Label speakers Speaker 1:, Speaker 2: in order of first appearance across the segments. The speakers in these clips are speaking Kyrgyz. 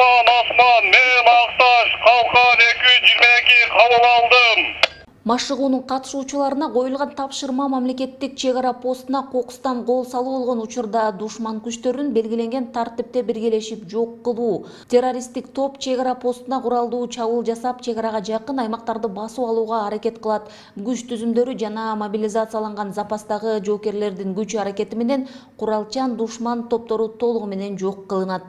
Speaker 1: Sultan Osman, men Аксаш, Калкан 222 кабыл алдым.
Speaker 2: Машыгуунун катышуучуларына коюлган тапшырма мамлекеттик чек ара постуна кокустан кол салуу болгон учурда душман күчтөрүн белгиленген тартипте биргелешип жок кылуу. Террористтик топ чек ара постуна куралдуу чабуул жасап, чек арага жакын аймактарды басып алууга аракет кылат. Күч түзүмдөрү жана мобилизацияланган запастагы жоокерлердин күч аракети менен куралчан душман топтору толугу менен жок кылынат.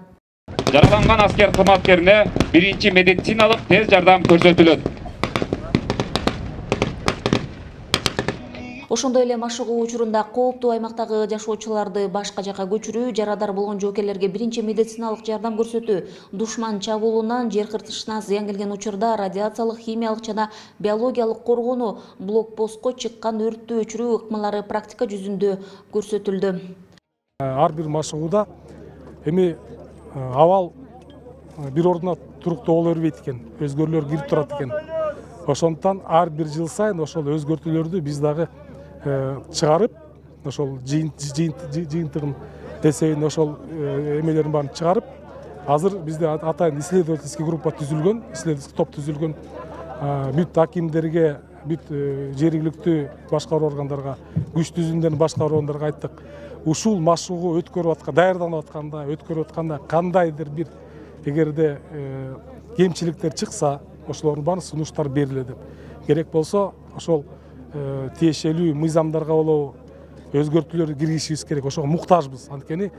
Speaker 3: Жараланган аскер кызматкерине биринчи медициналык тез жардам көрсөтүлөт.
Speaker 2: Ошондой эле машыгуу учурунда кооптуу аймактагы жашоочуларды башка жака көчүрүү, жарадар болгон жоокерлерге биринчи медициналык жардам көрсөтүү, душман чабуулунан, жер кыртышына зыян келген учурда радиациялык, химиялык жана биологиялык коргонуу, блокпостко чыккан өрттү өчүрүү ыкмалары практика жүзүндө көрсөтүлдү.
Speaker 4: Ар бир машыгууда эми абал бир ордуна туруктуу боло бербейт экен, өзгөрүүлөр кирип турат экен. Ошондуктан ар бир жыл сайын ошол өзгөртүүлөрдү биз дагы чыгарып, ошол жыйынтыгын эсебин ошол эмелерин баарын чыгарып, азыр бизде атайын исследовательский группа түзүлгөн, исследовательский топ түзүлгөн. Бүт акимдерге, бүт жергиликтүү башкаруу органдарга, күч түзүмдөрүн башкаруу органдарга айттык. Ушул машыгуу өткөрүп даярданып атканда, өткөрүп атканда кандайдыр бир эгерде кемчиликтер чыкса, ошолордун баарын сунуштар берилет деп. Керек болсо, ошол тиешелүү мыйзамдарга болобу өзгөртүүлөрдү киргизишибиз керек. Ошого муктажбыз. Анткени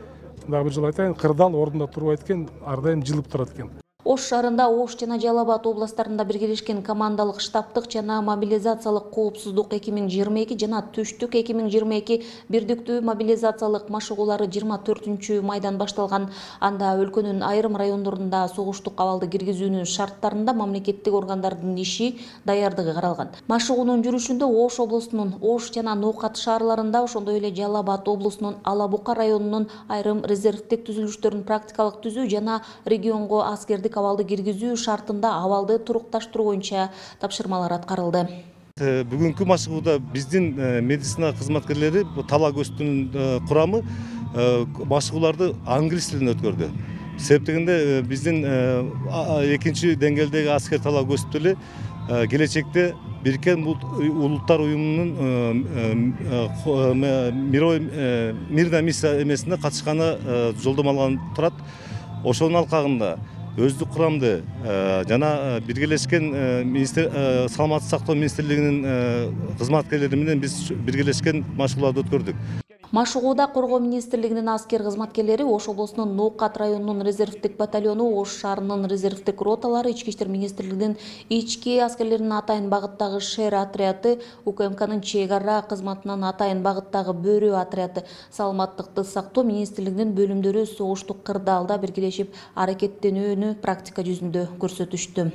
Speaker 4: дагы бир жолу айтайын, кырдаал ордунда турбайт экен, ар дайым жылып турат экен.
Speaker 2: Ош шаарында, Ош жана Жалал Абад областарында биргелешкен командалык штабтык жана мобилизациялык коопсуздук 2022 жана түштүк 2022 бирдиктүү мобилизациялык машыгуулары 24-майдан башталган. Анда өлкөнүн айрым райондорунда согуштук абалды киргизүүнүн шарттарында мамлекеттик органдардын иши, даярдыгы каралган. Машыгуунун жүрүшүндө Ош облусунун Ош жана Ноокат шаарларында, ошондой эле Жалал Абад облусунун Ала Бука районунун айрым резервдик түзүлүштөрүн практикалык түзүү жана регионго аскердик абалды киргизүү шартында абалды турукташтыруу боюнча тапшырмалар аткарылды.
Speaker 5: Бүгүнкү машыгууда биздин медицина кызматкерлери Тала көстүнүн курамы машыгууларды англис тилинде өткөрдү. Себептегенде биздин экинчи деңгээлдеги аскер Тала көстү эле келечекте Бириккен Улуттар уюмунун мирдэ миссия эмесине катышканы жолдомо алган турат. Ошонун алкагында өздүк курамды жана биргелешкен саламаттык сактоо министрлигинин кызматкерлери менен биз биргелешкен машыгууларды өткөрдүк.
Speaker 2: Машыгууда Коргоо министрлигинин аскер кызматкерлери, Ош облусунун Ноокат районунун резервдик батальону, Ош шаарынын резервдик роталары, Ички иштер министрлигинин ички аскерлеринин атайын багыттагы шер отряды, УКМКнын чек ара кызматынын атайын багыттагы бөрү отряды, саламаттыкты сактоо министрлигинин бөлүмдөрү согуштук кырдаалда биргелешип аракеттенүүнү практика жүзүндө көрсөтүштү.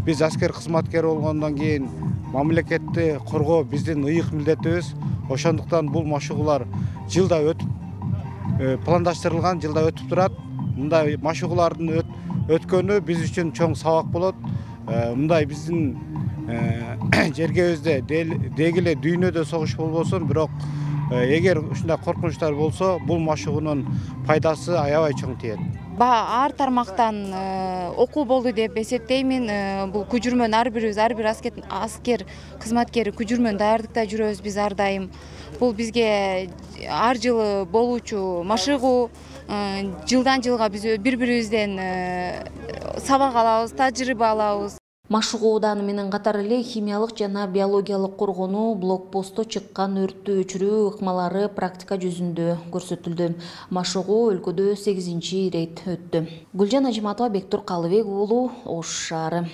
Speaker 6: Биз аскер кызматкери болгондон кийин мамлекетти коргоо биздин ыйык милдетибиз. Ошондуктан бул машыгуулар жылда өтүп пландаштырылган, жылда өтүп турат. Мындай машыгуулардын өткөнү биз үчүн чоң сабак болот. Мындай биздин жергебизде деги эле дүйнөдө согуш болбосун, бирок эгер ушундай коркунучтар болсо, бул машыгуунун пайдасы аябай чоң тиет.
Speaker 7: Ар тармактан окуу болду деп эсептеймин. Бул күжүрмөн ар бир аскер кызматкери күжүрмөн даярдыкта жүрөбүз биз ар дайым. Бул бизге ар жылы болуучу машыгуу, жылдан жылга биз бири-бирибизден сабак алабыз, тажрыйба алабыз.
Speaker 2: Машыгуудан менен катар эле химиялык жана биологиялык коргонуу, блокпостто чыккан өрттү өчүрүү ыкмалары практика жүзүндө көрсөтүлдү. Машыгуу өлкөдө 8-рейд өттү. Гүлжан Ажиматова, Бектур Калыбек уулу, Ош шаары.